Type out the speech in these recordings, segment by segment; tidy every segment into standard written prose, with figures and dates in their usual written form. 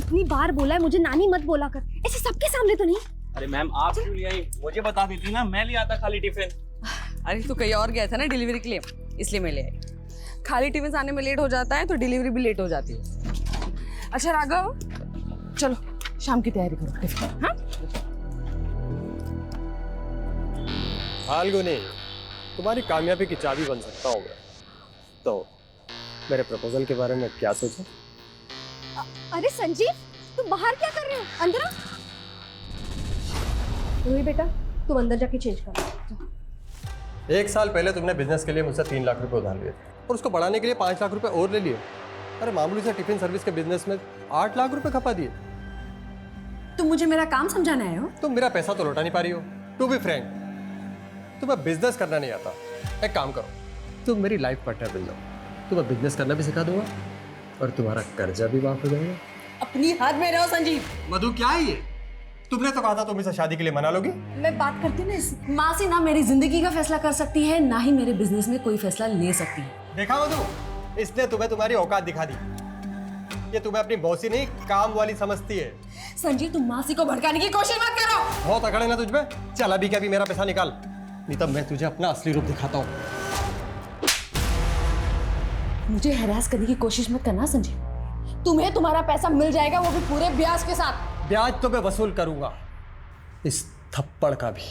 कितनी बार बोला है मुझे नानी मत बोला कर, ऐसे सबके सामने तो नहीं। अरे मैम आप क्यों ले आई? मुझे बता देती ना, मैं ले आता खाली टिफिन। अरे तू कहीं और गया था ना डिलीवरी के लिए, इसलिए मैं ले आई। खाली टिफिन आने में लेट हो जाता है तो डिलीवरी भी लेट हो जाती है। अच्छा राघव, चलो शाम की तैयारी करो टिफिन। हाँ फाल्गुनी, तुम्हारी कामयाबी की चाबी बन सकता हूँ मैं। तो मेरे प्रपोजल के बारे में क्या सोचा? अरे संजीव, तुम बाहर क्या कर रहे हो? अंदर आओ। रूही बेटा, तुम अंदर जाके चेंज कर। 1 साल पहले तुमने बिजनेस के लिए मुझसे 3 लाख रुपए उधार लिए थे और उसको बढ़ाने के लिए 5 लाख रुपए और ले लिए। अरे मामूली से टिफिन सर्विस के बिजनेस में 8 लाख रुपए खपा दिए। तुम मुझे मेरा काम समझाने आए हो? तुम मेरा पैसा तो लौटा नहीं पा रही हो। टू बी फ्रैंक, तुम्हें बिजनेस करना नहीं आता। एक काम करो, तुम मेरी लाइफ पार्टनर बन जाओ, तुम्हें बिजनेस करना भी सिखा दूंगा और तुम्हारा कर्जा भी माफ हो जाएगा। अपनी हाथ में रहो संजीव। मधु क्या है ये? तुमने तो कहा था तुम इसे शादी के लिए मना लोगी। मैं बात करती हूँ ना, मासी ना मेरी जिंदगी का फैसला कर सकती है, ना ही मेरे बिजनेस में कोई फैसला ले सकती है। देखा मधु, इसने तुम्हें तुम्हारी औकात दिखा दी। ये तुम्हें अपनी बॉसी नहीं काम वाली समझती है। संजीव तुम मासी को भड़काने की कोशिश मत करो। बहुत अकड़ है ना तुझ में। चल अभी क्या भी मेरा पैसा निकाल, नहीं तब मैं तुझे अपना असली रूप दिखाता हूँ। मुझे हैरास करने की कोशिश मत करना संजीव, तुम्हें तुम्हारा पैसा मिल जाएगा, वो भी पूरे ब्याज के साथ। ब्याज तो मैं वसूल करूंगा, इस थप्पड़ का भी।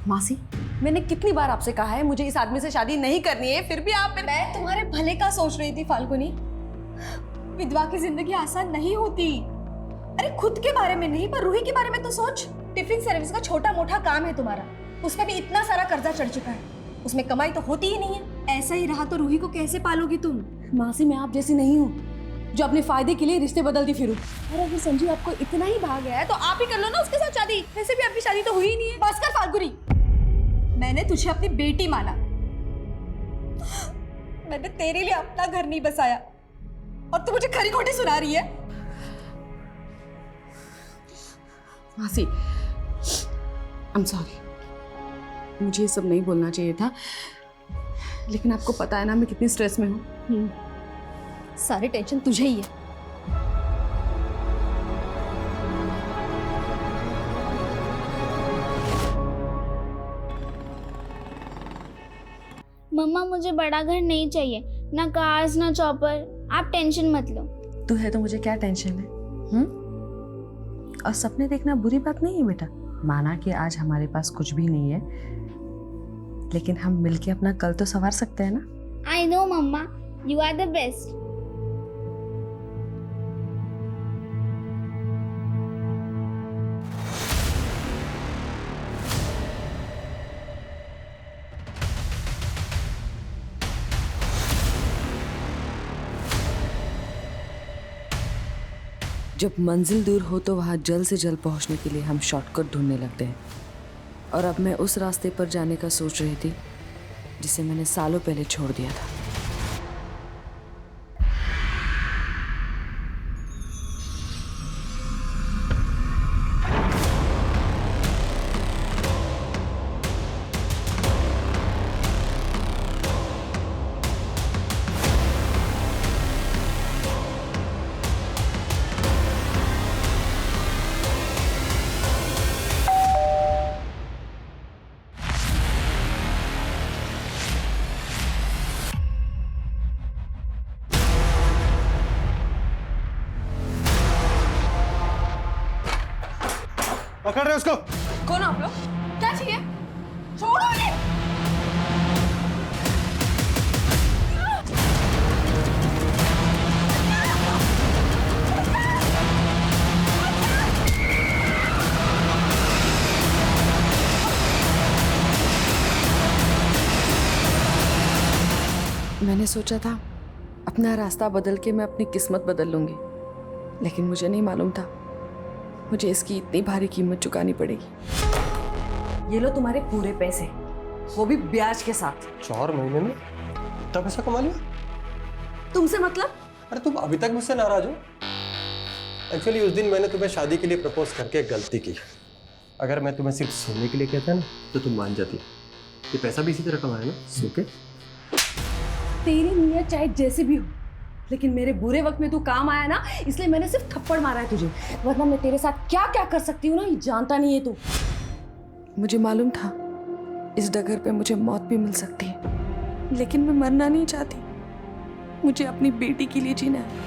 मासी, मैंने कितनी बार आपसे कहा है मुझे इस आदमी से शादी नहीं करनी है, फिर भी आप। मैं तुम्हारे भले का सोच रही थी फाल्गुनी। विधवा की जिंदगी आसान नहीं होती। अरे खुद के बारे में नहीं, पर रूही के बारे में तो सोच। टिफिन सर्विस का छोटा मोटा काम है तुम्हारा, उसमें भी इतना सारा कर्जा चढ़ चुका है, उसमें कमाई तो होती ही नहीं है। ऐसा ही रहा तो रूही को कैसे पालोगी तुम? मासी मैं आप जैसी नहीं हूँ जो अपने फायदे के लिए रिश्ते बदलती फिरूं। अरे अगर संजीव आपको इतना ही भाग गया है तो आप ही कर लो ना उसके साथ शादी। वैसे भी आपकी शादी तो हुई ही नहीं है। बस कर फाल्गुनी, मैंने तुझे अपनी बेटी माना, मैंने तेरे लिए अपना घर नहीं बसाया और तू मुझे खरी खोटी सुना रही है। मासी आई एम सॉरी, मुझे ये सब नहीं बोलना चाहिए था, लेकिन आपको पता है ना मैं कितनी स्ट्रेस में हूँ। सारी टेंशन तुझे ही है। मम्मा मुझे बड़ा घर नहीं चाहिए, ना कार्स ना चॉपर, आप टेंशन मत लो। तू है तो मुझे क्या टेंशन है? और सपने देखना बुरी बात नहीं है बेटा। माना कि आज हमारे पास कुछ भी नहीं है, लेकिन हम मिलके अपना कल तो संवार सकते हैं ना। I know mama, you are the best. जब मंजिल दूर हो तो वहाँ जल्द से जल्द पहुँचने के लिए हम शॉर्टकट ढूंढने लगते हैं, और अब मैं उस रास्ते पर जाने का सोच रही थी जिसे मैंने सालों पहले छोड़ दिया था। पकड़ रहे उसको। कौन आप लोग? क्या चाहिए? छोड़ो ये। मैंने सोचा था अपना रास्ता बदल के मैं अपनी किस्मत बदल लूंगी, लेकिन मुझे नहीं मालूम था मुझे इसकी इतनी भारी कीमत चुकानी पड़ेगी। ये लो तुम्हारे पूरे पैसे, वो भी ब्याज के साथ। 4 महीने में इतना पैसा कमा लिया? तुमसे मतलब? अरे तुम अभी तक मुझसे नाराज हो? एक्चुअली उस दिन मैंने तुम्हें शादी के लिए प्रपोज करके एक गलती की। अगर मैं तुम्हें सिर्फ सोने के लिए कहता ना तो तुम मान जाती। ये पैसा भी इसी तरह कमाया ना, सो के। तेरी नीयत चाहे जैसे भी हो, लेकिन मेरे बुरे वक्त में तू काम आया ना, इसलिए मैंने सिर्फ थप्पड़ मारा है तुझे, वरना मैं तेरे साथ क्या क्या कर सकती हूँ ना, ये जानता नहीं है तू। मुझे मालूम था इस डगर पे मुझे मौत भी मिल सकती है, लेकिन मैं मरना नहीं चाहती। मुझे अपनी बेटी के लिए जीना है।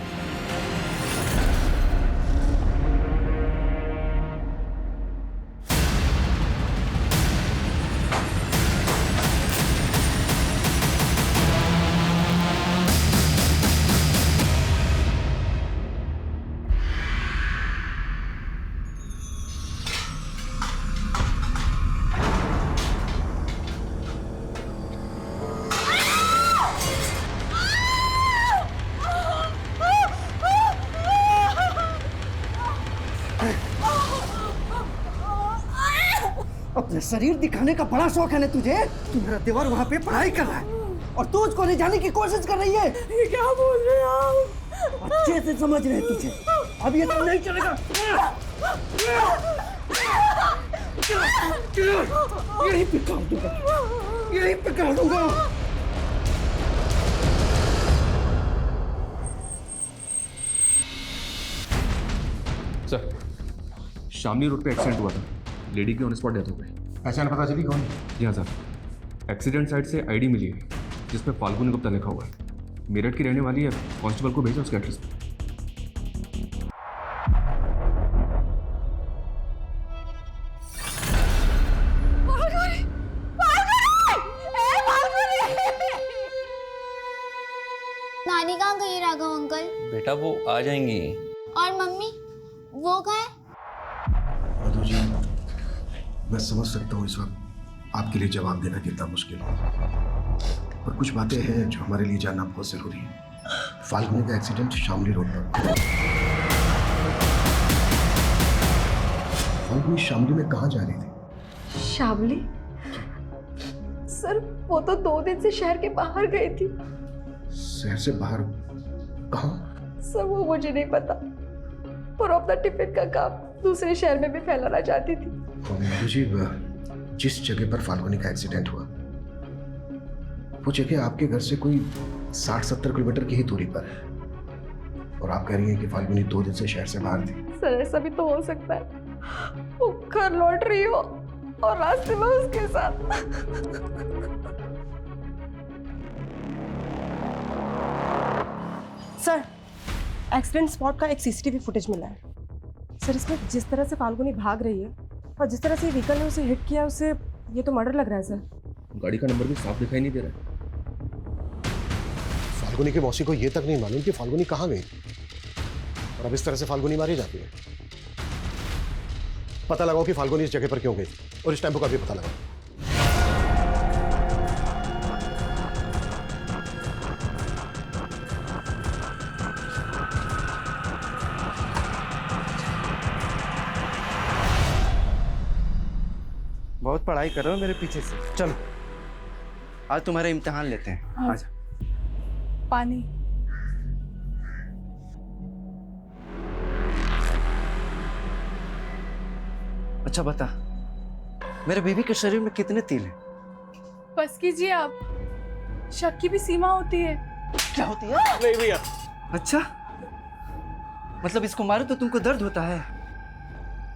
अपने शरीर दिखाने का बड़ा शौक है ना तुझे। तू मेरा देवर वहाँ पे पढ़ाई कर रहा है और तू उसको ले जाने की कोशिश कर रही है। ये क्या बोल रहे हैं आप? अच्छे से समझ रहे तुझे, अब ये तो नहीं चलेगा। यही पे काट दूंगा, यही पे काट दूंगा। सर, शामली रोड पे एक्सीडेंट हुआ था, लेडी की ऑन स्पॉट डेथ हो गई। पहचान पता चली कौन? जी हाँ सर, एक्सीडेंट साइट से आईडी मिली है जिसमें फाल्गुनी गुप्ता लिखा हुआ है। मेरठ की रहने वाली है, कांस्टेबल को भेजा उसके एड्रेस पे। नानी कहाँ गई राघव अंकल? बेटा वो आ जाएंगी। और मम्मी वो कहाँ है? मधु जी, मैं समझ सकता हूँ इस वक्त आपके लिए जवाब देना कितना मुश्किल है, पर कुछ बातें हैं जो हमारे लिए जानना बहुत जरूरी है। फाल्गुनी का एक्सीडेंट शामली रोड पर। फाल्गुनी शामली में कहाँ जा रही थी? शामली? सर वो तो 2 दिन से शहर के बाहर गई थी। शहर से बाहर कहाँ? सर वो मुझे नहीं पता, पर अपना टिफिन का काम दूसरे शहर में भी फैलाना चाहती थी। मधु जी, जिस जगह पर फाल्गुनी का एक्सीडेंट हुआ वो जगह आपके घर से कोई 60-70 किलोमीटर की ही दूरी पर है, और आप कह रही हैं कि फाल्गुनी 2 दिन से शहर से बाहर थी। सर ऐसा भी तो हो सकता है वो घर लौट रही हो और रास्ते में उसके साथ। सर, एक्सीडेंट स्पॉट का एक सीसीटीवी फुटेज मिला है। सर इसमें जिस तरह से फाल्गुनी भाग रही है और जिस तरह से व्हीकल ने उसे हिट किया, उसे ये तो मर्डर लग रहा है सर। गाड़ी का नंबर भी साफ दिखाई नहीं दे रहा है। फाल्गुनी की मौसी को ये तक नहीं मालूम कि फाल्गुनी कहाँ गई, और अब इस तरह से फाल्गुनी मारी जाती है। पता लगाओ कि फाल्गुनी इस जगह पर क्यों गई, और इस टेम्पो का भी पता लगाओ। बहुत पढ़ाई कर रहे हो मेरे पीछे से। चलो आज तुम्हारा इम्तिहान लेते हैं। आजा। पानी। अच्छा बता, मेरे बीवी के शरीर में कितने तिल हैं? बस कीजिए आप, शक की भी सीमा होती है। क्या होती है? नहीं भैया। अच्छा, मतलब इसको मारो तो तुमको दर्द होता है?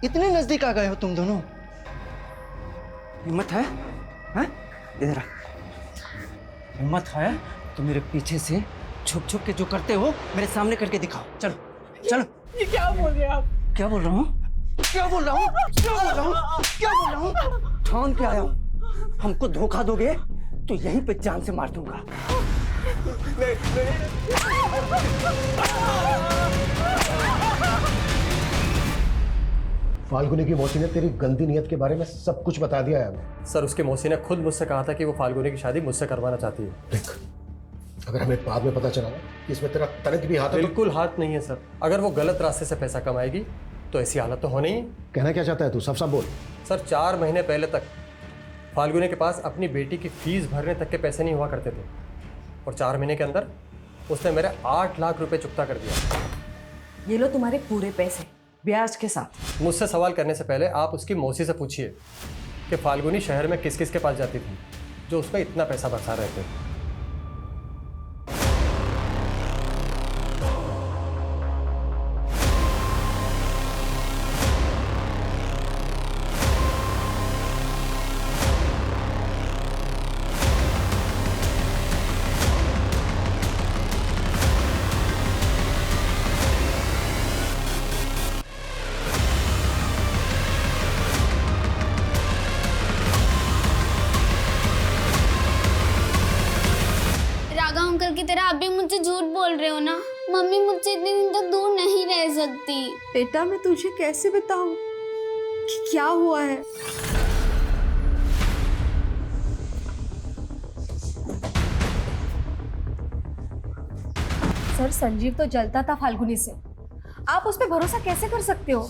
इतने नजदीक आ गए हो तुम दोनों। हिम्मत है? हैं? इधर आ। हिम्मत है तो मेरे पीछे से छुप छुप के जो करते हो मेरे सामने करके दिखाओ। चलो चलो। ये क्या बोल रहे हैं आप? क्या बोल रहा हूँ? क्या बोल रहा हूँ? क्या बोल रहा हूँ? क्या बोल रहा हूँ? ठान के आया हूँ। हमको धोखा दोगे तो यहीं पे जान से मार दूंगा। फाल्गुनी की मौसी ने तेरी गंदी नीयत के बारे में सब कुछ बता दिया है हमें। सर उसकी मौसी ने खुद मुझसे कहा था कि वो फाल्गुनी की शादी मुझसे करवाना चाहती है। देख, अगर हमें बाद में पता चला ना कि इसमें तेरा तनिक भी हाथ है तो बिल्कुल हाथ नहीं है सर। अगर वो गलत रास्ते से पैसा कमाएगी तो ऐसी हालत तो होनी ही। कहना क्या चाहता है तू? सब बोल। सर 4 महीने पहले तक फाल्गुनी के पास अपनी बेटी की फीस भरने तक के पैसे नहीं हुआ करते थे, और 4 महीने के अंदर उसने मेरे 8 लाख रुपए चुकता कर दिया। ये लो तुम्हारे पूरे पैसे ब्याज के साथ। मुझसे सवाल करने से पहले आप उसकी मौसी से पूछिए कि फाल्गुनी शहर में किस किस के पास जाती थी जो उसमें इतना पैसा बरसा रहे थे। मुझे झूठ बोल रहे हो ना? मम्मी मुझसे इतने दिन तक दूर नहीं रह सकती। बेटा मैं तुझे कैसे बताऊं कि क्या हुआ है? सर संजीव तो जलता था फाल्गुनी से, आप उस पर भरोसा कैसे कर सकते हो?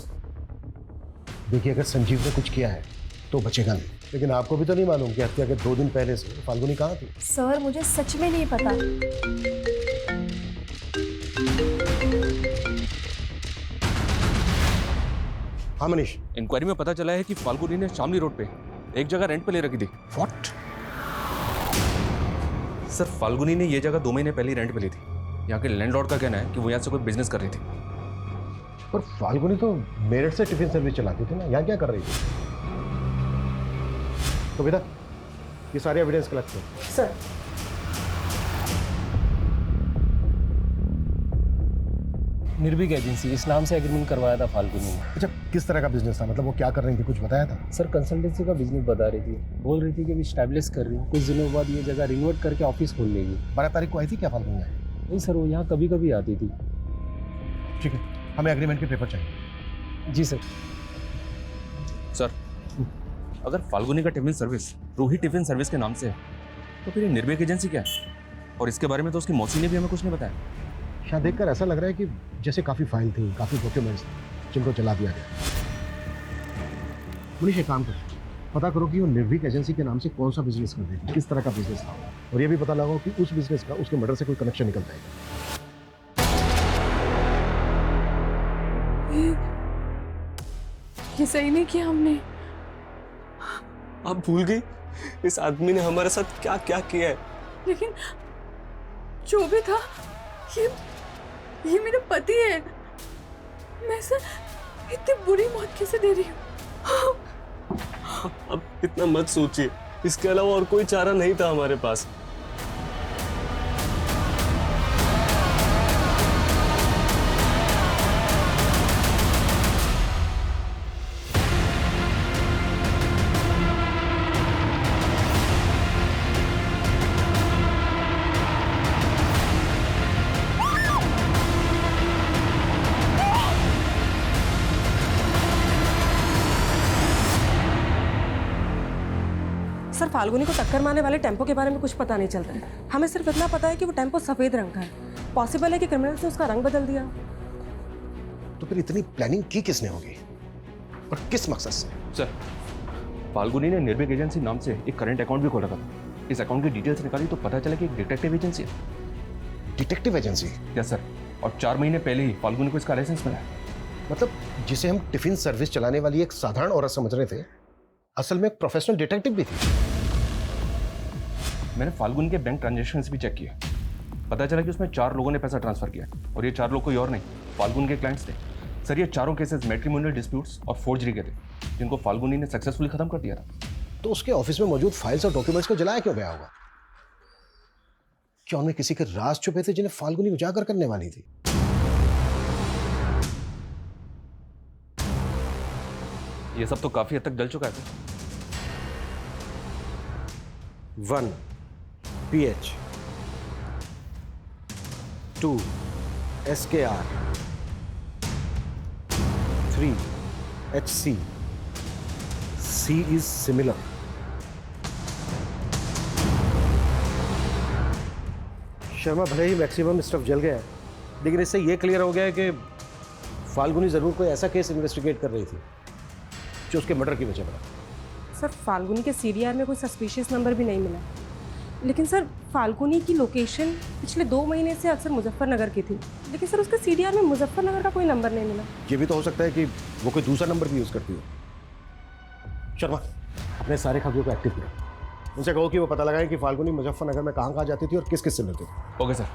देखिए, अगर संजीव ने कुछ किया है तो बचेगा नहीं, लेकिन आपको भी तो नहीं मालूम कि हत्या के 2 दिन पहले से फाल्गुनी कहाँ थी? सर मुझे सच में नहीं पता। हाँ मनीष। इंक्वायरी में पता चला है कि फाल्गुनी ने शामली रोड पे एक जगह रेंट पे ले रखी थी। व्हाट? सर फाल्गुनी ने ये जगह 2 महीने पहले ही रेंट पे ली थी। यहाँ के लैंडलॉर्ड का कहना है कि वो यहाँ से कोई बिजनेस कर रही थी। पर फाल्गुनी तो मेरठ से टिफिन सर्विस चलाती थी ना, यहाँ क्या कर रही थी? तो बेटा ये सारे एविडेंस कलेक्ट करो। सर निर्भीक एजेंसी, इस नाम से एग्रीमेंट करवाया था फाल्गुनी ने। अच्छा, किस तरह का बिजनेस था? मतलब वो क्या कर रही थी, कुछ बताया था? सर कंसल्टेंसी का बिजनेस बता रही थी, बोल रही थी कि अभी स्टैब्लिश कर रही हूँ, कुछ दिनों बाद ये जगह रिनोवेट करके ऑफिस खोल लेगी। 12 तारीख को आई थी क्या फाल्गुनी? नहीं सर, वो यहाँ कभी कभी आती थी। ठीक है, हमें एग्रीमेंट के पेपर चाहिए। जी सर। सर अगर फाल्गुनी का tiffin service Ruhi tiffin service के नाम से है तो फिर ये निर्भीक एजेंसी क्या है? और इसके बारे में तो उसकी मौसी ने भी हमें कुछ नहीं बताया। शायद देखकर ऐसा लग रहा है कि जैसे काफ़ी फाइल थी, काफ़ी डॉक्यूमेंट्स थे जिनको जला दिया गया। मनीष एक काम करो, पता करो कि वो निर्भीक एजेंसी के नाम से कौन सा बिजनेस कर रही थी, किस तरह का बिजनेस था, और ये भी पता लगाओ कि उस बिजनेस का उसके मर्डर से कोई कनेक्शन निकल जाएगा। ये सही नहीं किया हमने। आप भूल गई इस आदमी ने हमारे साथ क्या क्या किया है? लेकिन जो भी था ये मेरा पति है। मैं इसे इतनी बुरी मौत कैसे दे रही हूँ? अब इतना मत सोचिए, इसके अलावा और कोई चारा नहीं था हमारे पास। सर फाल्गुनी को टक्कर मारने वाले टेम्पो के बारे में कुछ पता नहीं चल रहा है। हमें सिर्फ इतना पता है कि वो टेम्पो सफेद रंग का है। पॉसिबल है कि क्रिमिनल्स ने उसका रंग बदल दिया। तो फिर इतनी प्लानिंग की किसने होगी और किस मकसद से? सर फाल्गुनी ने निर्भीक एजेंसी नाम से एक करंट अकाउंट भी खोला था। इस अकाउंट की डिटेल्स निकाली तो पता चला कि एक डिटेक्टिव एजेंसी है। Detective agency? यस सर, और 4 महीने पहले ही फाल्गुनी को इसका लाइसेंस मिला है। मतलब जिसे हम टिफिन सर्विस चलाने वाली एक साधारण औरत समझ रहे थे, असल में एक प्रोफेशनल डिटेक्टिव भी थी। मैंने फाल्गुनी के बैंक ट्रांजैक्शंस भी चेक किए, पता चला कि उसमें 4 लोगों ने पैसा ट्रांसफर किया और ये 4 लोग कोई और नहीं, फाल्गुनी के क्लाइंट्स थे। सर ये चारों केसेस मैट्रिमोनियल डिस्प्यूट्स और फोर्जरी के थे, जिनको फाल्गुनी ने सक्सेसफुली खत्म कर दिया था। तो उसके ऑफिस में मौजूद फाइल्स और डॉक्यूमेंट्स को जलाया क्यों गया होगा? क्या उनमें किसी के राज छुपे थे जिन्हें फाल्गुनी उजागर करने वाली थी? ये सब तो काफी हद तक जल चुका है। 1 PH 2 SKR 3 HC C is similar। Sharma, भले ही मैक्सिमम स्टफ जल गया है, लेकिन इससे ये क्लियर हो गया है कि फाल्गुनी जरूर कोई ऐसा केस इन्वेस्टिगेट कर रही थी जो उसके मर्डर की वजह बना। सर फाल्गुनी के सीडीआर में कोई सस्पिशियस नंबर भी नहीं मिला, लेकिन सर फाल्गुनी की लोकेशन पिछले 2 महीने से अक्सर मुजफ्फरनगर की थी, लेकिन सर उसके सीडीआर में मुजफ्फरनगर का कोई नंबर नहीं मिला। ये भी तो हो सकता है कि वो कोई दूसरा नंबर भी यूज करती हो। शर्मा, अपने सारे खबरों को एक्टिव करो, उनसे कहो कि वो पता लगाएं कि फाल्गुनी मुजफ्फरनगर में कहाँ जाती थी और किस किस से मिलती थी। Okay sir.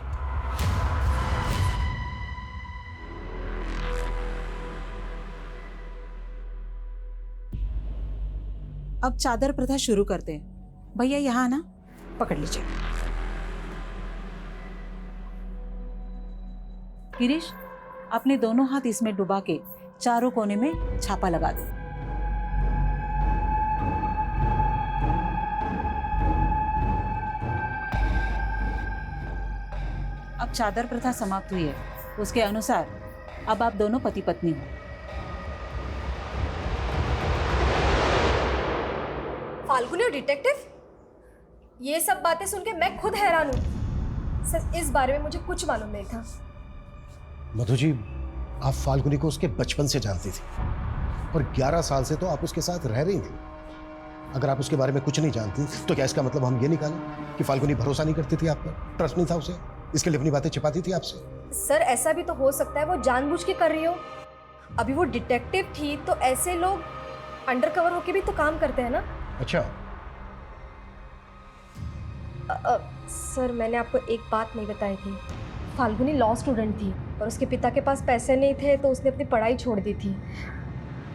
अब चादर प्रथा शुरू करते हैं। भैया यहाँ ना, पकड़ लीजिए। गिरीश, अपने दोनों हाथ इसमें डुबा के चारों कोने में छापा लगा दो। अब अब चादर प्रथा समाप्त हुई है, उसके अनुसार अब आप दोनों पति पत्नी हो। फाल्गुनी और डिटेक्टिव, ये सब बातें सुन के मैं खुद हैरान हूँ। सर, इस बारे में मुझे कुछ मालूम नहीं था। मधु जी, आप फाल्गुनी को उसके बचपन से जानती थी और 11 साल से तो आप उसके साथ रह रही थी। अगर आप उसके बारे में कुछ नहीं जानती तो क्या इसका मतलब हम ये निकालें कि फाल्गुनी भरोसा नहीं करती थी आप पर, ट्रस्ट नहीं था उसे, इसके लिए अपनी बातें छिपाती थी आपसे? सर, ऐसा भी तो हो सकता है वो जानबूझ के कर रही हो। अभी वो डिटेक्टिव थी तो ऐसे लोग अंडरकवर होके भी तो काम करते हैं ना। अच्छा। सर, मैंने आपको एक बात नहीं बताई थी। फाल्गुनी लॉ स्टूडेंट थी और उसके पिता के पास पैसे नहीं थे तो उसने अपनी पढ़ाई छोड़ दी थी।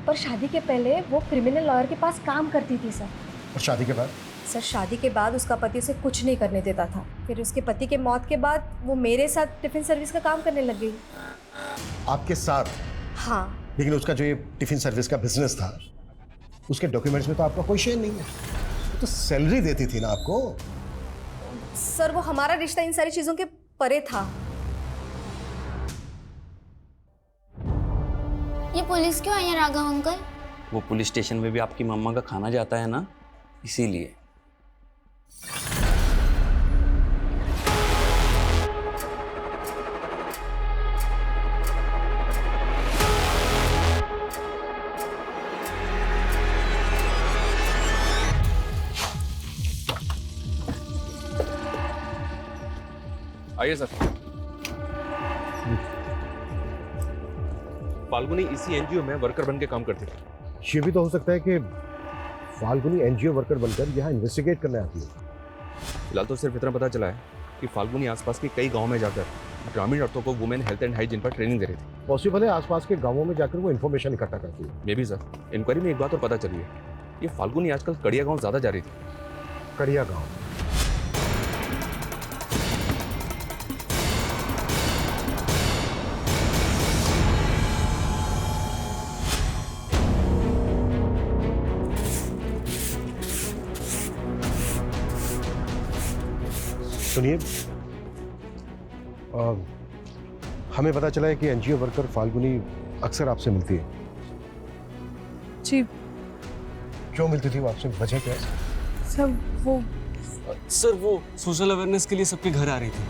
पर शादी के पहले वो क्रिमिनल लॉयर के पास काम करती थी सर। और शादी के बाद? सर, शादी के बाद उसका पति उसे कुछ नहीं करने देता था। फिर उसके पति के मौत के बाद वो मेरे साथ टिफिन सर्विस का काम करने लग गई। आपके साथ? हाँ। लेकिन उसका जो ये टिफिन सर्विस का बिजनेस था, उसके डॉक्यूमेंट्स में तो आपका कोई शेयर नहीं है। वो तो सैलरी देती थी ना आपको। सर, वो हमारा रिश्ता इन सारी चीज़ों के परे था। ये पुलिस क्यों आई है राघव अंकल? वो पुलिस स्टेशन में भी आपकी मम्मा का खाना जाता है ना, इसीलिए। आइए सर। फाल्गुनी इसी एनजीओ में वर्कर बन के काम करती थी। ये भी तो हो सकता है कि फाल्गुनी एनजीओ वर्कर बनकर यहाँ इन्वेस्टिगेट करने आती है। फिलहाल तो सिर्फ इतना पता चला है कि फाल्गुनी आसपास के कई गांवों में जाकर ग्रामीण औरतों को वुमेन हेल्थ एंड हाइजीन पर ट्रेनिंग दे रही थी। पॉसिबल है आसपास के गांवों में जाकर वो इन्फॉर्मेशन इकट्ठा करती है। मे भी सर। इंक्वायरी में एक बात और पता चली है, ये फाल्गुनी आजकल कड़िया गांव ज्यादा जा रही थी। कड़िया गांव? सुनिए, हमें पता चला है कि एनजीओ वर्कर फाल्गुनी अक्सर आपसे मिलती है। जी। क्यों मिलती थी वो आपसे, वजह क्या है? सर वो सोशल अवेयरनेस के लिए सबके घर आ रही थी।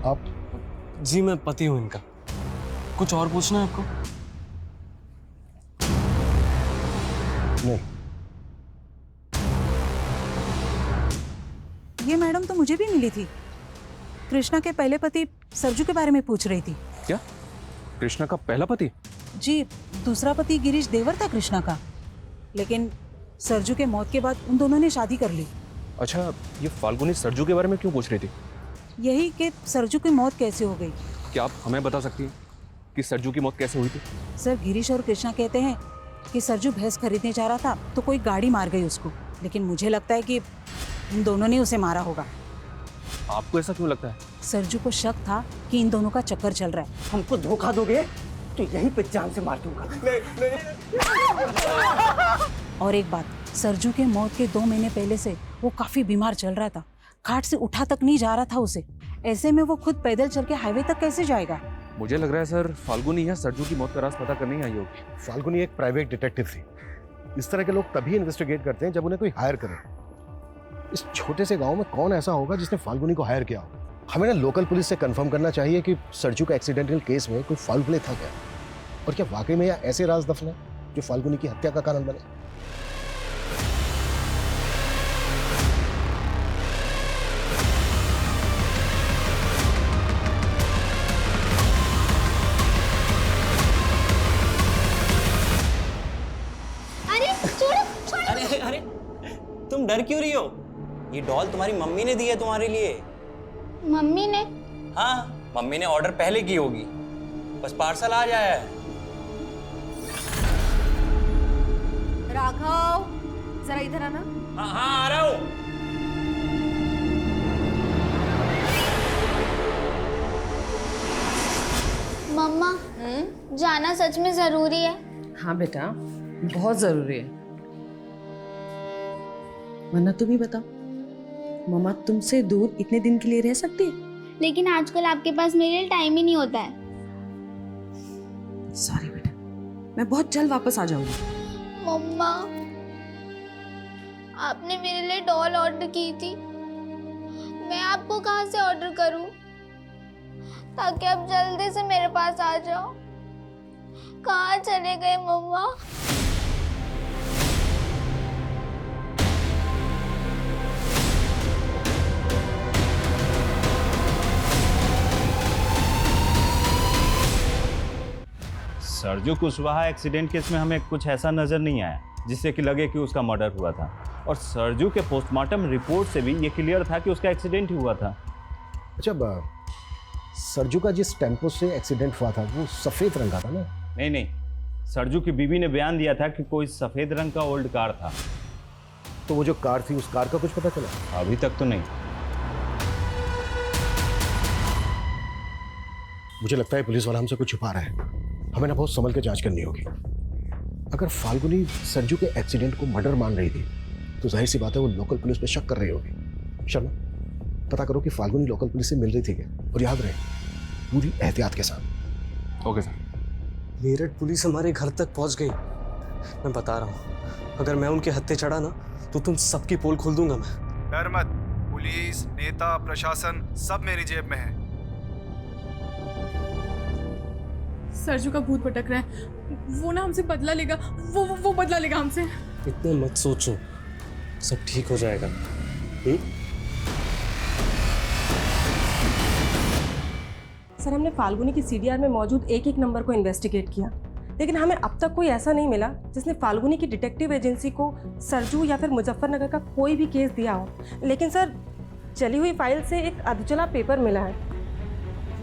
आप? जी, मैं पति हूँ इनका। कुछ और पूछना है आपको? नहीं। ये मैडम तो मुझे भी मिली थी। कृष्णा के पहले पति सरजू के बारे में पूछ रही थी। क्या? कृष्णा का पहला पति? जी, दूसरा पति गिरीश देवर था कृष्णा का, लेकिन सरजू के मौत के बाद उन दोनों ने शादी कर ली। अच्छा, ये फाल्गुनी सरजू के बारे में क्यों पूछ रही थी? यही कि सरजू की मौत कैसे हो गई। क्या आप हमें बता सकती हैं कि सरजू की मौत कैसे हुई थी? सर, गिरीश और कृष्णा कहते हैं कि सरजू भैंस खरीदने जा रहा था तो कोई गाड़ी मार गई उसको, लेकिन मुझे लगता है कि इन दोनों ने उसे मारा होगा। आपको ऐसा क्यों लगता है? सरजू को शक था कि इन दोनों का चक्कर चल रहा है। हमको धोखा दोगे तो यहीं पे जान से मार दूंगा। और एक बात, सरजू के मौत के 2 महीने पहले से वो काफी बीमार चल रहा था। खाट से उठा तक नहीं जा रहा था उसे। ऐसे में वो खुद पैदल चल के हाईवे तक कैसे जाएगा? मुझे लग रहा है सर, फाल्गुनी या सरजू की मौत का राज पता करने ही आई होगी। फाल्गुनी एक प्राइवेट डिटेक्टिव थी। इस तरह के लोग तभी इन्वेस्टिगेट करते हैं जब उन्हें कोई हायर करे। इस छोटे से गांव में कौन ऐसा होगा जिसने फाल्गुनी को हायर किया होगा? हमें ना लोकल पुलिस से कंफर्म करना चाहिए कि सरजू का एक्सीडेंटल केस में कोई फाउल प्ले था क्या, और क्या वाकई में यहाँ ऐसे राज दफन है जो फाल्गुनी की हत्या का कारण बने। अरे अरे, तुम डर क्यों रही हो? ये डॉल तुम्हारी मम्मी ने दी है तुम्हारे लिए। मम्मी ने? हाँ, मम्मी ने ऑर्डर पहले की होगी, बस पार्सल आ जाया है। राघव, जरा इधर आना। हाँ हाँ, आ रहा हूँ। मम्मा, जाना सच में जरूरी है? हाँ बेटा, बहुत जरूरी है। वरना तुम ही बताओ, मम्मा तुमसे दूर इतने दिन के लिए रह सकती है? लेकिन आजकल आपके पास मेरे लिए टाइम ही नहीं होता है। सॉरी बेटा, मैं बहुत जल्द वापस आ जाऊंगी। मम्मा, आपने मेरे लिए डॉल ऑर्डर की थी, मैं आपको कहाँ से ऑर्डर करूं ताकि आप जल्दी से मेरे पास आ जाओ? कहाँ चले गए मम्मा? सरजू कुशवाहा एक्सीडेंट केस में हमें कुछ ऐसा नजर नहीं आया जिससे कि लगे कि उसका मर्डर हुआ था, और सरजू के पोस्टमार्टम रिपोर्ट से भी ये क्लियर था कि उसका एक्सीडेंट ही हुआ था। अच्छा, सरजू का जिस टेम्पो से एक्सीडेंट हुआ था वो सफेद रंग का था ना? नहीं, सरजू की बीवी ने बयान दिया था कि कोई सफेद रंग का ओल्ड कार था। तो वो जो कार थी, उस कार का कुछ पता चला? अभी तक तो नहीं। मुझे लगता है पुलिस वाला हमसे कुछ छुपा रहा है। हमें ना बहुत संभल के जांच करनी होगी। अगर फाल्गुनी सरजू के एक्सीडेंट को मर्डर मान रही थी तो जाहिर सी बात है वो लोकल पुलिस पे शक कर रही होगी। शर्मा, पता करो कि फाल्गुनी लोकल पुलिस से मिल रही थी क्या, और याद रहे पूरी एहतियात के साथ। Okay sir. मेरठ पुलिस हमारे घर तक पहुंच गई। मैं बता रहा हूँ, अगर मैं उनके हत्थे चढ़ा ना तो तुम सबकी पोल खोल दूंगा मैं। डर मत, पुलिस, नेता, प्रशासन सब मेरी जेब में है। सरजू का भूत भटक रहा है, वो ना हमसे बदला लेगा, वो बदला लेगा हमसे। इतना मत सोचो, सब ठीक हो जाएगा। सर, हमने फाल्गुनी की सीडीआर में मौजूद एक एक नंबर को इन्वेस्टिगेट किया, लेकिन हमें अब तक कोई ऐसा नहीं मिला जिसने फाल्गुनी की डिटेक्टिव एजेंसी को सरजू या फिर मुजफ्फरनगर का कोई भी केस दिया हो। लेकिन सर, चली हुई फाइल से एक अधचला पेपर मिला है।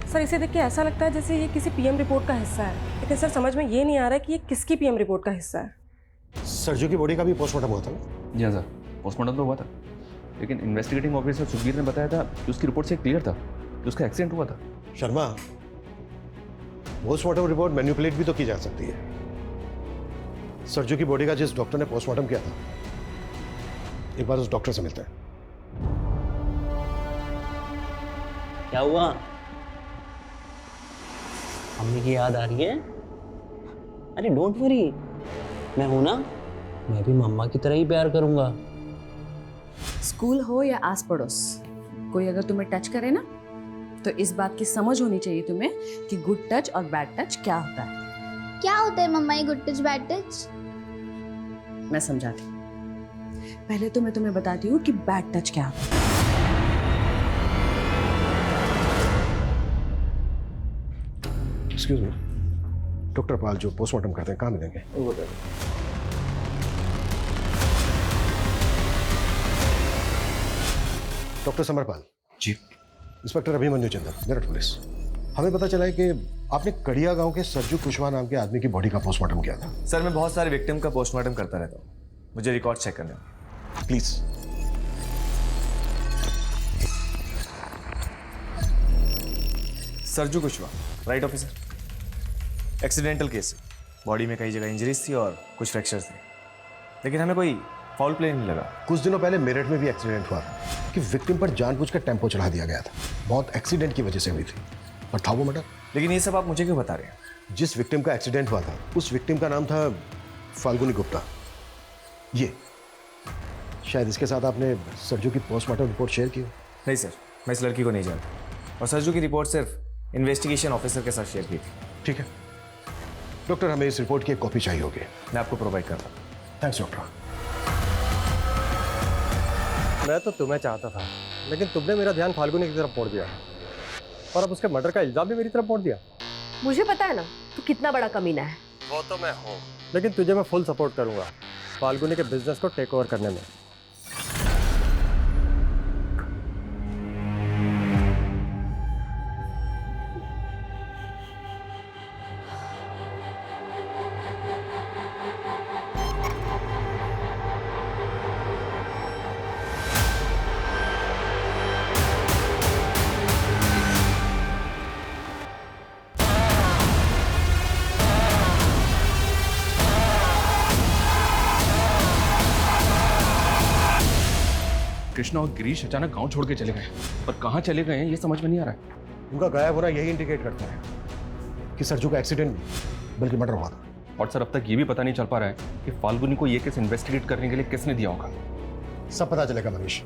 सर, इसे देख के ऐसा लगता है जैसे ये किसी पीएम रिपोर्ट का हिस्सा है, लेकिन सर समझ में ये नहीं आ रहा है कि ये किसकी पीएम रिपोर्ट का हिस्सा है। सरजू की बॉडी का भी पोस्टमार्टम हुआ था ना? जी हाँ सर, पोस्टमार्टम तो हुआ था, लेकिन इन्वेस्टिगेटिंग ऑफिसर सुखबीर ने बताया था कि उसकी रिपोर्ट से क्लियर था कि उसका एक्सीडेंट हुआ था। शर्मा, पोस्टमार्टम रिपोर्ट मैनिपुलेट भी तो की जा सकती है। सरजू की बॉडी का जिस डॉक्टर ने पोस्टमार्टम किया था, एक बार उस डॉक्टर से मिलते हैं। क्या हुआ? मम्मी की याद आ रही है? अरे डोंट वरी, मैं हूं ना, मैं भी मम्मा की तरह ही प्यार करूंगा। स्कूल हो या आस पड़ोस, कोई अगर तुम्हें टच करे ना तो इस बात की समझ होनी चाहिए तुम्हें कि गुड टच और बैड टच क्या होता है। क्या होता है मम्मा ये गुड टच बैड टच? मैं समझाती हूँ। पहले तो मैं तुम्हें बताती हूँ कि बैड टच क्या होता है। एक्सक्यूज मी, डॉक्टर पाल जो पोस्टमार्टम करते हैं कहाँ मिलेंगे? डॉक्टर समरपाल जी। इंस्पेक्टर अभिमन्यु चंदन, मेरठ पुलिस। हमें पता चला है कि आपने कड़िया गांव के सरजू कुशवाहा नाम के आदमी की बॉडी का पोस्टमार्टम किया था। सर, मैं बहुत सारे विक्टिम का पोस्टमार्टम करता रहता हूँ, मुझे रिकॉर्ड चेक करने हैं। Please. Sarju Kushwaha, right officer? Accidental case है, बॉडी में कई जगह इंजरीज थी और कुछ फ्रैक्चर्स थे, लेकिन हमें कोई फाउल प्ले नहीं लगा। कुछ दिनों पहले मेरठ में भी एक्सीडेंट हुआ था कि विक्टिम पर जानबूझकर टेम्पो चढ़ा दिया गया था। बहुत एक्सीडेंट की वजह से हुई थी, पर था वो मर्डर। लेकिन ये सब आप मुझे क्यों बता रहे हैं? जिस विक्टिम का एक्सीडेंट हुआ था उस विक्टिम का नाम था फाल्गुनी गुप्ता। ये शायद इसके साथ आपने सरजू की पोस्टमार्टम रिपोर्ट शेयर की हो। नहीं सर, मैं इस लड़की को नहीं जानता, और सरजू की रिपोर्ट सिर्फ इन्वेस्टिगेशन ऑफिसर के साथ शेयर की थी। ठीक है डॉक्टर, हमें इस रिपोर्ट की एक कॉपी चाहिए होगी। मैं आपको प्रोवाइड करता हूँ। Thanks doctor. मैं तो तुम्हें चाहता था, लेकिन तुमने मेरा ध्यान फाल्गुनी की तरफ मोड़ दिया, और अब उसके मर्डर का इल्जाम भी मेरी तरफ मोड़ दिया। मुझे पता है ना तू कितना बड़ा कमीना है। वो तो मैं हूँ, लेकिन तुझे मैं फुल सपोर्ट करूंगा फाल्गुनी के बिजनेस को टेक ओवर करने में। कृष्णा और गिरीश अचानक गांव छोड़ के चले गए, पर कहाँ चले गए हैं ये समझ में नहीं आ रहा है। उनका गायब होना यही इंडिकेट करता है कि सरजू का एक्सीडेंट नहीं बल्कि मर्डर हुआ था। और सर अब तक ये भी पता नहीं चल पा रहा है कि फाल्गुनी को ये केस इन्वेस्टिगेट करने के लिए किसने दिया होगा। सब पता चलेगा मनीष।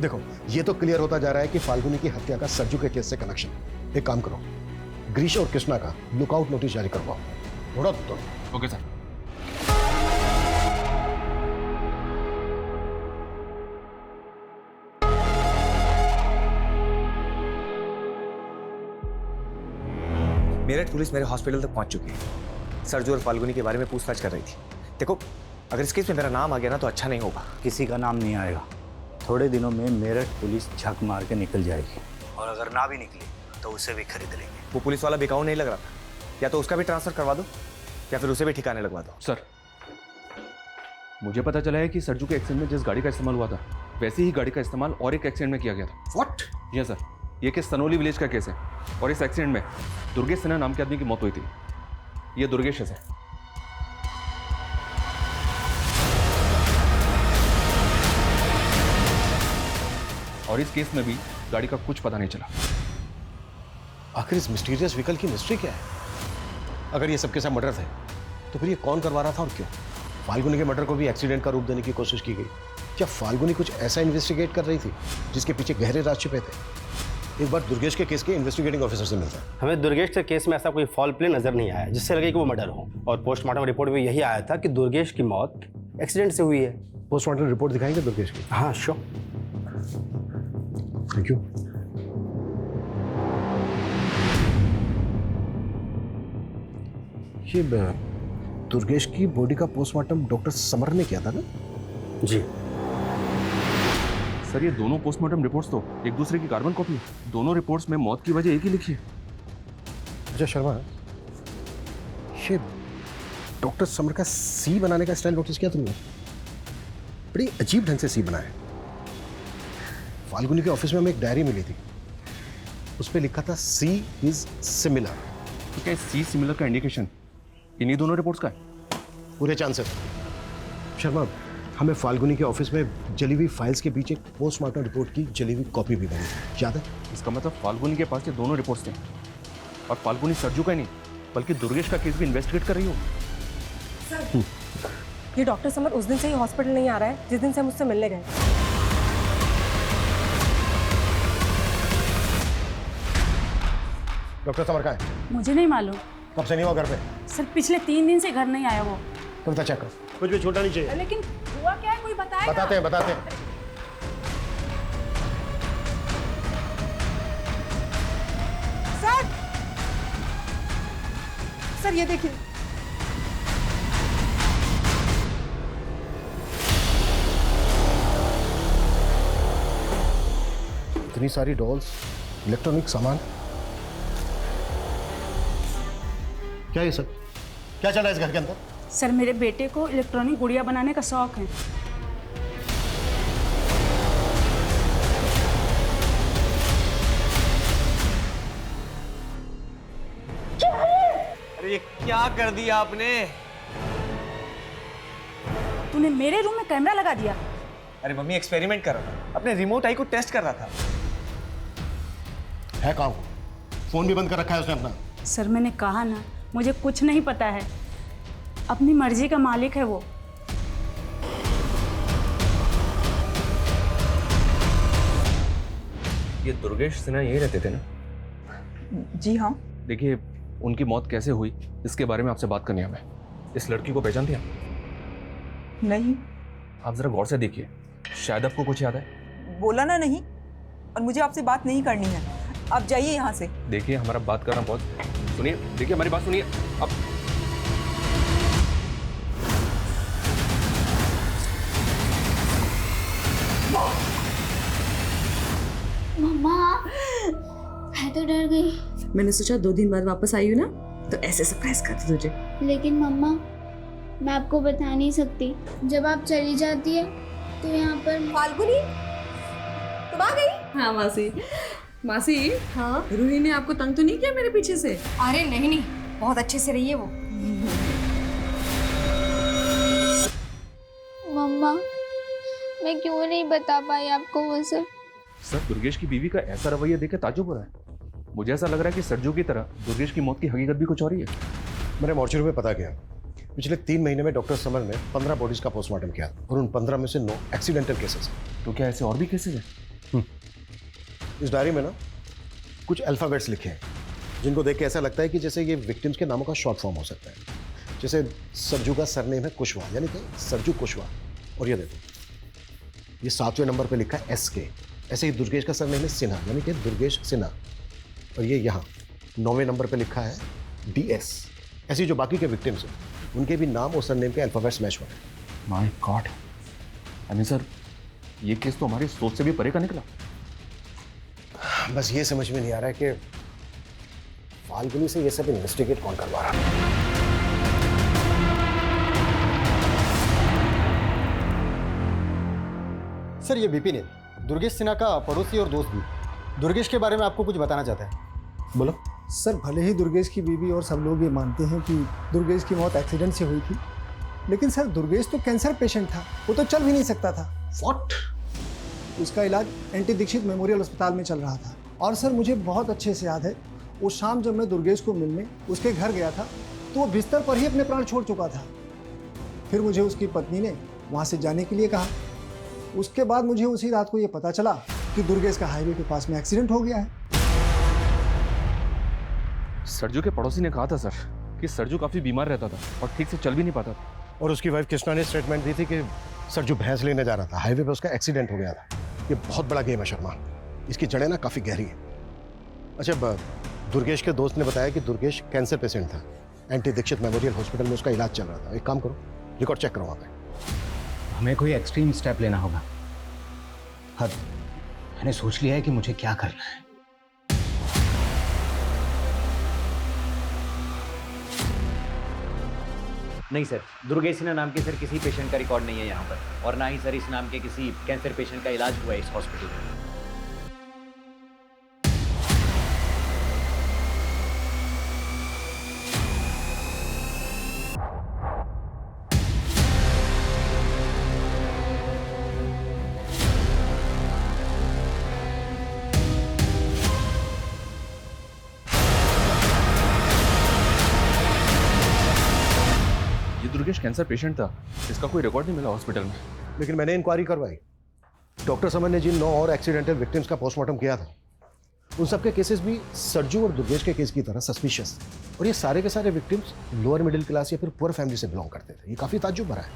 देखो ये तो क्लियर होता जा रहा है कि फाल्गुनी की हत्या का सरजू के केस से कनेक्शन। एक काम करो, गिरीश और कृष्णा का लुकआउट नोटिस जारी करवाओ। थोड़ा तो ओके सर। मेरठ पुलिस मेरे हॉस्पिटल तक पहुंच चुकी है। सरजू और फाल्गुनी के बारे में पूछताछ कर रही थी। देखो अगर इस केस में मेरा नाम आ गया ना तो अच्छा नहीं होगा। किसी का नाम नहीं आएगा। थोड़े दिनों में मेरठ पुलिस झक मार के निकल जाएगी, और अगर ना भी निकली तो उसे भी खरीद लेंगे। वो पुलिस वाला बिकाऊ नहीं लग रहा था, या तो उसका भी ट्रांसफर करवा दो या फिर उसे भी ठिकाने लगवा दो। सर मुझे पता चला है कि सरजू के एक्सीडेंट में जिस गाड़ी का इस्तेमाल हुआ था वैसी ही गाड़ी का इस्तेमाल और एक एक्सीडेंट में किया गया था। व्हाट? जी सर, ये केस सनोली विलेज का केस है और इस एक्सीडेंट में दुर्गेश सिन्हा नाम के आदमी की मौत हुई थी। ये दुर्गेश है सर। और इस केस में भी गाड़ी का कुछ पता नहीं चला। आखिर इस मिस्टीरियस व्हीकल की मिस्ट्री क्या है? अगर ये सबके साथ मर्डर थे तो फिर ये कौन करवा रहा था और क्यों? फाल्गुनी के मर्डर को भी एक्सीडेंट का रूप देने की कोशिश की गई। क्या फाल्गुनी कुछ ऐसा इन्वेस्टिगेट कर रही थी जिसके पीछे गहरे राज छिपे थे? एक बार दुर्गेश के केस के इन्वेस्टिगेटिंग ऑफिसर से मिलता है। हमें दुर्गेश के केस में ऐसा कोई फॉल प्ले नजर नहीं आया जिससे लगे कि वो मर्डर हो, और पोस्टमार्टम रिपोर्ट में यही आया था कि दुर्गेश की मौत एक्सीडेंट से हुई है। पोस्टमार्टम रिपोर्ट दिखाएंगे दुर्गेश की? हाँ श्योर। Thank you. ये दुर्गेश की बॉडी का पोस्टमार्टम डॉक्टर समर ने किया था ना? जी सर, ये दोनों पोस्टमार्टम रिपोर्ट्स तो एक दूसरे की कार्बन कॉपी है। दोनों रिपोर्ट्स में मौत की वजह एक ही लिखी है। अच्छा शर्मा, ये डॉक्टर समर का सी बनाने का स्टाइल नोटिस किया तुमने? बड़ी अजीब ढंग से सी बनाया। फाल्गुनी के ऑफिस में हमें एक डायरी मिली थी, उस पर लिखा था सी इज सिमिलर। तो क्या सी सिमिलर का इंडिकेशन इन्हीं दोनों रिपोर्ट्स का है? पूरे चांसेस। शर्मा, हमें फाल्गुनी के ऑफिस में जली हुई फाइल्स के पीछे पोस्टमार्टम रिपोर्ट की जली हुई कॉपी भी बनी, याद है? इसका मतलब फाल्गुनी के पास ये दोनों रिपोर्ट्स थे, और फाल्गुनी सरजू का ही नहीं बल्कि दुर्गेश का केस भी इन्वेस्टिगेट कर रही हो। ये डॉक्टर समर उस दिन से ही हॉस्पिटल नहीं आ रहा है जिस दिन से हम उससे मिलने गए। डॉक्टर समर का है? मुझे नहीं मालूम। कब से नहीं हुआ घर पे? सर पिछले 3 दिन से घर नहीं आया वो। तुम चेक करो, कुछ भी छोटा नहीं चाहिए। लेकिन हुआ क्या है, कोई बताएगा? बताते हैं। सर ये देखिए, इतनी सारी डॉल्स, इलेक्ट्रॉनिक सामान, क्या ये सब क्या चल रहा है इस घर के अंदर? सर मेरे बेटे को इलेक्ट्रॉनिक गुड़िया बनाने का शौक है। अरे ये क्या कर दिया आपने? तूने मेरे रूम में कैमरा लगा दिया। अरे मम्मी एक्सपेरिमेंट कर रहा था, अपने रिमोट आई को टेस्ट कर रहा था। है कहाँ? फोन भी बंद कर रखा है उसने अपना। सर मैंने कहा ना, मुझे कुछ नहीं पता है। अपनी मर्जी का मालिक है वो। ये दुर्गेश सिन्हा यही रहते थे ना? जी हाँ। देखिए, उनकी मौत कैसे हुई इसके बारे में आपसे बात करनी है हमें। इस लड़की को पहचानते हैं आप? नहीं। आप जरा गौर से देखिए, शायद आपको कुछ याद है। बोला ना नहीं, और मुझे आपसे बात नहीं करनी है। आप जाइए यहाँ से। देखिए, हमारा बात करना बहुत, सुनिए, देखिए हमारी बात सुनिए। अब मम्मा, मैं तो डर गई। मैंने सोचा 2 दिन बाद वापस आई हूँ ना, तो ऐसे सरप्राइज करती तुझे। लेकिन मम्मा, मैं आपको बता नहीं सकती। जब आप चली जाती है तो यहाँ पर फाल्गुनी तुम आ गई? हाँ मासी। हाँ, रूही ने आपको तंग तो नहीं किया मेरे पीछे से? अरे नहीं, बहुत अच्छे से रही है वो। मम्मा, मैं क्यों नहीं बता पाई आपको वो सब। सर, दुर्गेश की बीवी का ऐसा रवैया देख के ताज्जुब हो रहा है। मुझे ऐसा लग रहा है कि सरजू की तरह दुर्गेश की मौत की हकीकत भी कुछ और ही है। मैंने मॉर्चरी में पता किया, पिछले 3 महीने में डॉक्टर समर ने 15 बॉडीज का पोस्टमार्टम किया और उन 15 में से 9 एक्सीडेंटल केसेस हैं। तो क्या ऐसे और भी केसेस हैं? इस डायरी में ना कुछ अल्फ़ाबेट्स लिखे हैं जिनको देख के ऐसा लगता है कि जैसे ये विक्टिम्स के नामों का शॉर्ट फॉर्म हो सकता है। जैसे सरजू का सरनेम है कुशवाहा, यानी कि सरजू कुशवाहा। और ये देखो, ये 7वें नंबर पे लिखा है SK। ऐसे ही दुर्गेश का सरनेम है सिन्हा, यानी कि दुर्गेश सिन्हा। और ये यहाँ 9वें नंबर पे लिखा है DS। ऐसे ही जो बाकी के विक्टिम्स हैं उनके भी नाम और सरनेम के अल्फ़ाबेट्स मैच हो रहे हैं। माय गॉड, यानी सर ये केस तो हमारी सोच से भी परे का निकला। बस ये समझ में नहीं आ रहा है कि फाल्गुनी से ये सब इन्वेस्टिगेट कौन करवा रहा है। सर ये विपिन है, दुर्गेश सिन्हा का पड़ोसी और दोस्त भी। दुर्गेश के बारे में आपको कुछ बताना चाहता है। बोलो। सर भले ही दुर्गेश की बीवी और सब लोग ये मानते हैं कि दुर्गेश की मौत एक्सीडेंट से हुई थी, लेकिन सर दुर्गेश तो कैंसर पेशेंट था, वो तो चल भी नहीं सकता था। व्हाट? उसका इलाज एनटी दीक्षित मेमोरियल अस्पताल में चल रहा था। और सर मुझे बहुत अच्छे से याद है, उस शाम जब मैं दुर्गेश को मिलने उसके घर गया था तो वो बिस्तर पर ही अपने प्राण छोड़ चुका था। फिर मुझे उसकी पत्नी ने वहाँ से जाने के लिए कहा। उसके बाद मुझे उसी रात को ये पता चला कि दुर्गेश का हाईवे के पास में एक्सीडेंट हो गया है। सरजू के पड़ोसी ने कहा था सर कि सरजू काफी बीमार रहता था और ठीक से चल भी नहीं पाता था। और उसकी वाइफ कृष्णा ने स्टेटमेंट दी थी कि सरजू भैंस लेने जा रहा था, हाईवे पे उसका एक्सीडेंट हो गया था। ये बहुत बड़ा गेम है शर्मा, इसकी जड़ें ना काफ़ी गहरी है। अच्छा, दुर्गेश के दोस्त ने बताया कि दुर्गेश कैंसर पेशेंट था, एनटी दीक्षित मेमोरियल हॉस्पिटल में उसका इलाज चल रहा था। एक काम करो, रिकॉर्ड चेक करो वहाँ पे। हमें कोई एक्सट्रीम स्टेप लेना होगा। हद, मैंने सोच लिया है कि मुझे क्या करना है। नहीं सर, दुर्गेश सिन्हा नाम के सर किसी पेशेंट का रिकॉर्ड नहीं है यहाँ पर, और ना ही सर इस नाम के किसी कैंसर पेशेंट का इलाज हुआ है इस हॉस्पिटल में। दुर्गेश कैंसर पेशेंट था, इसका कोई रिकॉर्ड नहीं मिला हॉस्पिटल में। लेकिन मैंने इंक्वायरी करवाई। डॉक्टर समर ने जिन 9 और एक्सीडेंटल विक्टिम्स का पोस्टमार्टम किया था, उन सब के केसेस भी सरजू और दुर्गेश के केस की तरह सस्पिशियस थे। और ये सारे के सारे विक्टिम्स लोअर मिडिल क्लास या फिर पुअर फैमिली से बिलोंग करते थे। ये काफ़ी ताज्जुब भरा है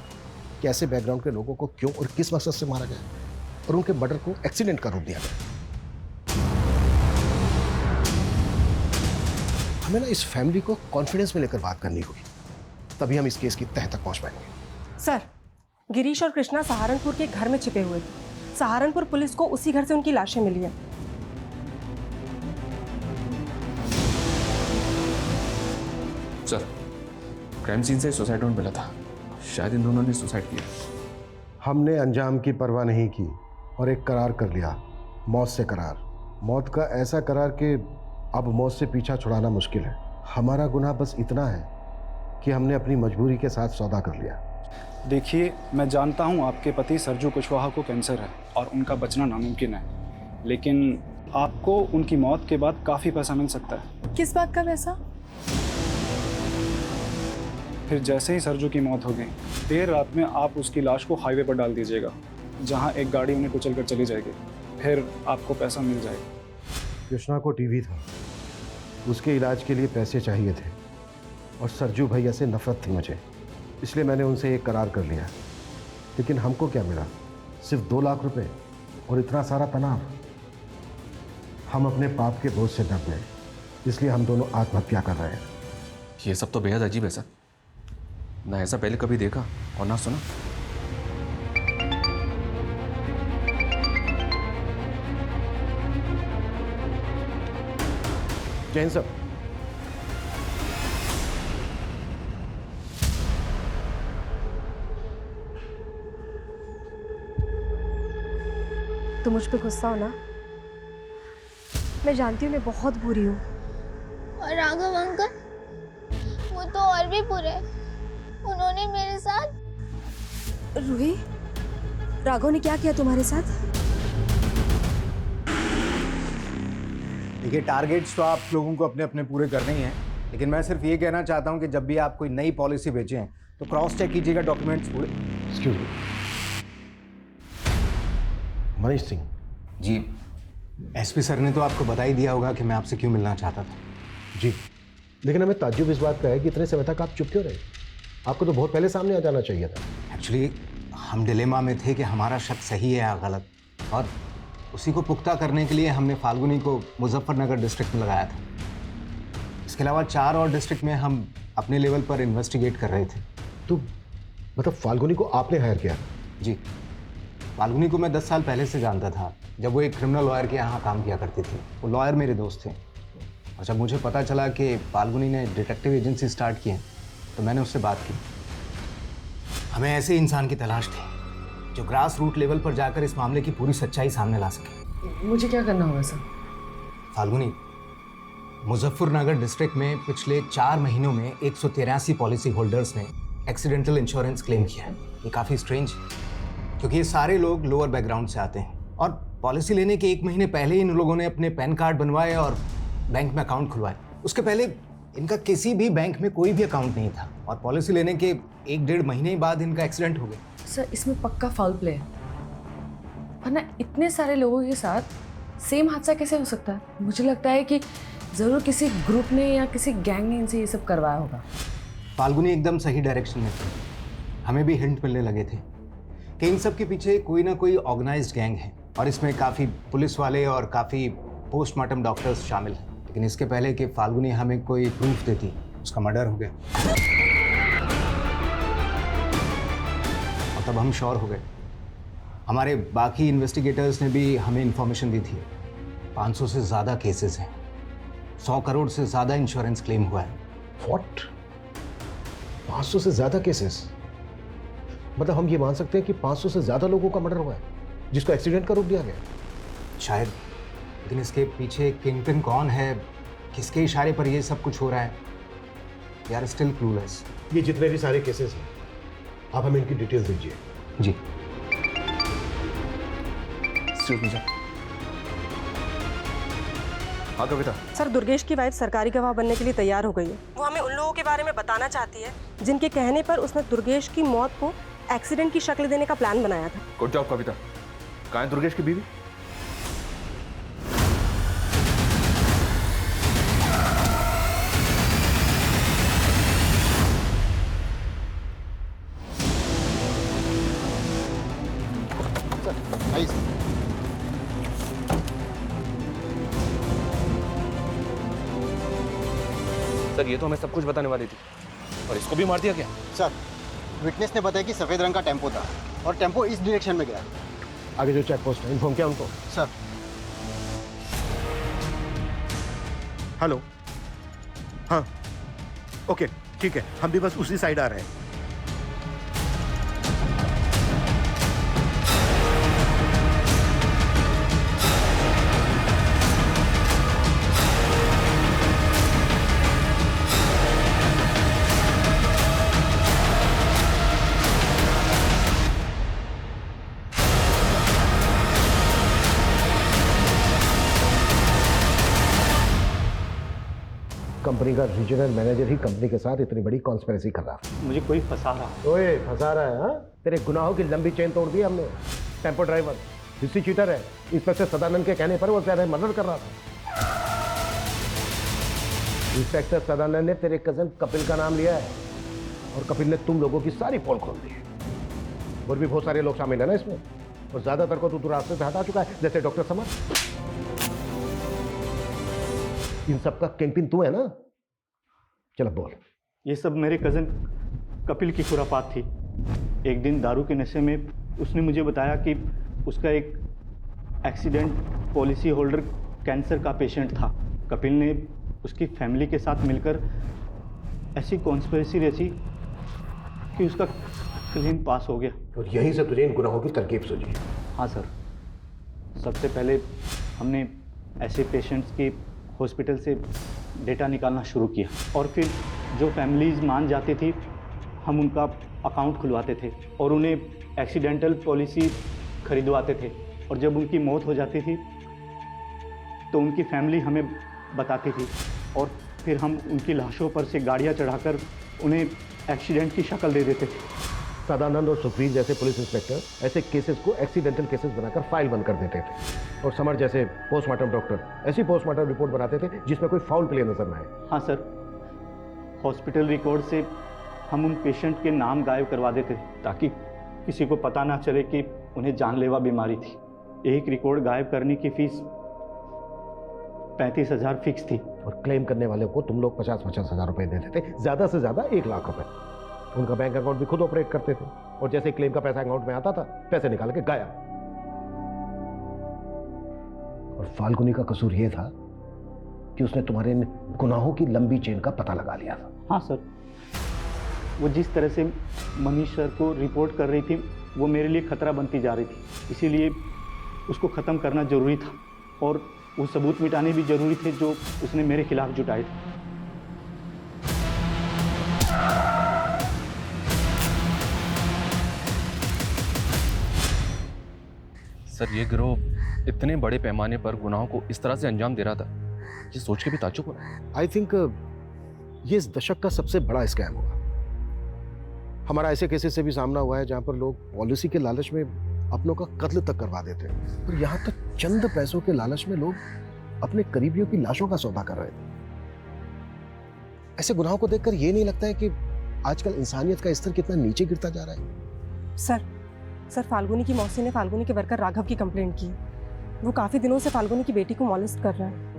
कि ऐसे बैकग्राउंड के लोगों को क्यों और किस मकसद से मारा गया और उनके मर्डर को एक्सीडेंट का रूप दिया गया। हमें ना इस फैमिली को कॉन्फिडेंस में लेकर बात करनी होगी, तभी हम इस केस की तह तक पहुंच पाएंगे। सर, गिरीश और कृष्णा सहारनपुर के घर में छिपे हुए थे। सहारनपुर पुलिस को उसी घर से उनकी लाशें मिली हैं। सर, क्राइम सीन से सुसाइड नोट मिला था, शायद इन दोनों ने सुसाइड किया। हमने अंजाम की परवाह नहीं की और एक करार कर लिया, मौत से करार। मौत का ऐसा करार कि अब मौत से पीछा छुड़ाना मुश्किल है। हमारा गुनाह बस इतना है कि हमने अपनी मजबूरी के साथ सौदा कर लिया। देखिए, मैं जानता हूँ आपके पति सरजू कुशवाहा को कैंसर है और उनका बचना नामुमकिन है, लेकिन आपको उनकी मौत के बाद काफ़ी पैसा मिल सकता है। किस बात का पैसा? फिर जैसे ही सरजू की मौत हो गई, देर रात में आप उसकी लाश को हाईवे पर डाल दीजिएगा, जहाँ एक गाड़ी उन्हें कुचल कर चली जाएगी। फिर आपको पैसा मिल जाएगा। कृष्णा को टीबी था, उसके इलाज के लिए पैसे चाहिए थे और सरजू भैया से नफरत थी मुझे, इसलिए मैंने उनसे एक करार कर लिया। लेकिन हमको क्या मिला? सिर्फ 2 लाख रुपए और इतना सारा तनाव। हम अपने पाप के बोझ से दब गए, इसलिए हम दोनों आत्महत्या कर रहे हैं। ये सब तो बेहद अजीब है सर, ना ऐसा पहले कभी देखा और ना सुना। जैन साहब, तो मुझ पे गुस्सा हो ना? मैं जानती हूँ मैं बहुत बुरी हूँ। और राघव अंकल, वो तो और भी बुरे हैं। उन्होंने मेरे साथ। रूही, राघव ने क्या किया तुम्हारे साथ? देखिए, टारगेट्स तो आप लोगों को अपने अपने पूरे करने ही हैं, लेकिन मैं सिर्फ ये कहना चाहता हूँ कि जब भी आप कोई नई पॉलिसी बेचें तो क्रॉस चेक कीजिएगा डॉक्यूमेंट्स पूरे। Excuse me, Manish Singh ji, SP sir ने तो आपको बता ही दिया होगा कि मैं आपसे क्यों मिलना चाहता था। जी, लेकिन हमें ताज्जुब इस बात का है कि इतने समय तक आप चुप क्यों रहे? आपको तो बहुत पहले सामने आ जाना चाहिए था। एक्चुअली हम डिलेमा में थे कि हमारा शक सही है या गलत, और उसी को पुख्ता करने के लिए हमने फाल्गुनी को मुजफ्फरनगर डिस्ट्रिक्ट में लगाया था। इसके अलावा 4 और डिस्ट्रिक्ट में हम अपने लेवल पर इन्वेस्टिगेट कर रहे थे। तो मतलब फाल्गुनी को आपने हायर किया? जी, फाल्गुनी को मैं 10 साल पहले से जानता था, जब वो एक क्रिमिनल लॉयर के यहाँ काम किया करती थी। वो लॉयर मेरे दोस्त थे, और जब मुझे पता चला कि फाल्गुनी ने डिटेक्टिव एजेंसी स्टार्ट की है तो मैंने उससे बात की। हमें ऐसे इंसान की तलाश थी जो ग्रास रूट लेवल पर जाकर इस मामले की पूरी सच्चाई सामने ला सके। मुझे क्या करना होगा सर? फाल्गुनी, मुजफ्फरनगर डिस्ट्रिक्ट में पिछले 4 महीनों में 183 पॉलिसी होल्डर्स ने एक्सीडेंटल इंश्योरेंस क्लेम किया है। ये काफ़ी स्ट्रेंज है, क्योंकि ये सारे लोग लोअर बैकग्राउंड से आते हैं, और पॉलिसी लेने के 1 महीने पहले ही इन लोगों ने अपने पैन कार्ड बनवाए और बैंक में अकाउंट खुलवाए। उसके पहले इनका किसी भी बैंक में कोई भी अकाउंट नहीं था, और पॉलिसी लेने के 1-1.5 महीने बाद इनका एक्सीडेंट हो गया। सर, इसमें पक्का फाउल प्ले है, वरना इतने सारे लोगों के साथ सेम हादसा कैसे हो सकता है? मुझे लगता है कि ज़रूर किसी ग्रुप ने या किसी गैंग ने इनसे ये सब करवाया होगा। फाल्गुनी एकदम सही डायरेक्शन में थी। हमें भी हिंट मिलने लगे थे कि इन सब के पीछे कोई ना कोई ऑर्गेनाइज्ड गैंग है, और इसमें काफ़ी पुलिस वाले और काफ़ी पोस्टमार्टम डॉक्टर्स शामिल हैं। लेकिन इसके पहले कि फाल्गुनी हमें कोई प्रूफ देती, उसका मर्डर हो गया, और तब हम श्योर हो गए। हमारे बाकी इन्वेस्टिगेटर्स ने भी हमें इंफॉर्मेशन दी थी। 500 से ज़्यादा केसेस हैं, 100 करोड़ से ज़्यादा इंश्योरेंस क्लेम हुआ है। व्हाट? 500 से ज़्यादा केसेस? मतलब हम ये मान सकते हैं कि 500 से ज़्यादा लोगों का मर्डर हुआ है जिसको एक्सीडेंट का रूप दिया गया? शायद, लेकिन इसके पीछे किंगपिन कौन है, किसके इशारे पर ये सब कुछ हो रहा है, वी आर स्टिल क्लूलेस। ये जितने भी सारे केसेस हैं, आप हमें इनकी डिटेल्स दीजिए। जी। हाँ कविता। सर, दुर्गेश की वाइफ सरकारी गवाह बनने के लिए तैयार हो गई है। वो हमें उन लोगों के बारे में बताना चाहती है जिनके कहने पर उसने दुर्गेश की मौत को एक्सीडेंट की शक्ल देने का प्लान बनाया था। गुड जॉब कविता। कहाँ है दुर्गेश की बीवी? सर, ये तो हमें सब कुछ बताने वाली थी, और इसको भी मार दिया क्या? सर, विटनेस ने बताया कि सफ़ेद रंग का टेम्पो था, और टेम्पो इस डायरेक्शन में गया। आगे जो चेक पोस्ट है, इन्फॉर्म किया उनको? सर। हेलो, हाँ, ओके, ठीक है, हम भी बस उसी साइड आ रहे हैं। कंपनी का रीजनल मैनेजर ही कंपनी के साथ इतनी बड़ी कॉन्स्पिरेसी कर रहा है। मुझे कोई फंसा रहा। ओए, फंसा रहा है? हाँ, तेरे गुनाहों की लंबी चेन तोड़ दी हमने। टेम्पो ड्राइवर हिस्ट्री चीटर है। इंस्पेक्टर सदानंद के कहने पर वो तेरा मर्डर कर रहा था। इंस्पेक्टर सदानंद ने तेरे कजन कपिल का नाम लिया है, और कपिल ने तुम लोगों की सारी पोल खोल दी है। और भी बहुत सारे लोग शामिल है ना इसमें, और ज्यादातर को तू रास्ते से हटा चुका है, जैसे डॉक्टर समर। इन सब का किंगपिन तू है ना? चलो बोल। ये सब मेरे कज़न कपिल की खुरापात थी। एक दिन दारू के नशे में उसने मुझे बताया कि उसका एक एक्सीडेंट पॉलिसी होल्डर कैंसर का पेशेंट था। कपिल ने उसकी फैमिली के साथ मिलकर ऐसी कॉन्स्पिरेसी रची कि उसका क्लेम पास हो गया। और यहीं से तुझे इन गुनाहों की तरकीब सूझी? हाँ सर, सबसे पहले हमने ऐसे पेशेंट्स की हॉस्पिटल से डेटा निकालना शुरू किया, और फिर जो फैमिलीज़ मान जाती थी हम उनका अकाउंट खुलवाते थे और उन्हें एक्सीडेंटल पॉलिसी खरीदवाते थे, और जब उनकी मौत हो जाती थी तो उनकी फैमिली हमें बताती थी, और फिर हम उनकी लाशों पर से गाड़ियाँ चढ़ाकर उन्हें एक्सीडेंट की शक्ल दे देते थे। सदानंद और सुखवीर जैसे पुलिस इंस्पेक्टर ऐसे केसेस को एक्सीडेंटल केसेस बनाकर फाइल बंद कर देते थे, और समर जैसे पोस्टमार्टम डॉक्टर ऐसी पोस्टमार्टम रिपोर्ट बनाते थे जिसमें कोई फाउल प्ले नजर न आए। हाँ सर, हॉस्पिटल रिकॉर्ड से हम उन पेशेंट के नाम गायब करवा देते थे ताकि किसी को पता ना चले कि उन्हें जानलेवा बीमारी थी। एक रिकॉर्ड गायब करने की फीस 35,000 फिक्स थी, और क्लेम करने वाले को तुम लोग 50-50 हज़ार रुपए देते थे, ज़्यादा से ज़्यादा 1 लाख रुपए। उनका बैंक अकाउंट भी खुद ऑपरेट करते थे, और जैसे क्लेम का पैसा अकाउंट में आता था पैसे निकाल के गायब। और फाल्गुनी का कसूर यह था कि उसने तुम्हारे इन गुनाहों की लंबी चेन का पता लगा लिया था। हाँ सर, वो जिस तरह से मनीष सर को रिपोर्ट कर रही थी वो मेरे लिए खतरा बनती जा रही थी, इसीलिए उसको ख़त्म करना ज़रूरी था, और वो सबूत मिटाने भी ज़रूरी थे जो उसने मेरे खिलाफ जुटाए थे। सर ये गिरोह इतने बड़े पैमाने पर गुनाहों को इस तरह से अंजाम दे रहा था, ये सोच के भी ताज्जुब हो रहा है। आई थिंक ये इस दशक का सबसे बड़ा स्कैम होगा। हमारा ऐसे केसेस से भी सामना हुआ है जहां पर लोग पॉलिसी के लालच में अपनों का कत्ल तक करवा देते हैं, और यहाँ तक चंद पैसों के लालच में लोग अपने करीबियों की लाशों का सौदा कर रहे थे। ऐसे गुनाहों को देखकर ये नहीं लगता है कि आजकल इंसानियत का स्तर कितना नीचे गिरता जा रहा है? सर फाल्गुनी की मौसी ने फाल्गुनी के वर्कर राघव की कंप्लेंट की। वो काफ़ी दिनों से फाल्गुनी की बेटी को मॉलेस्ट कर रहा है।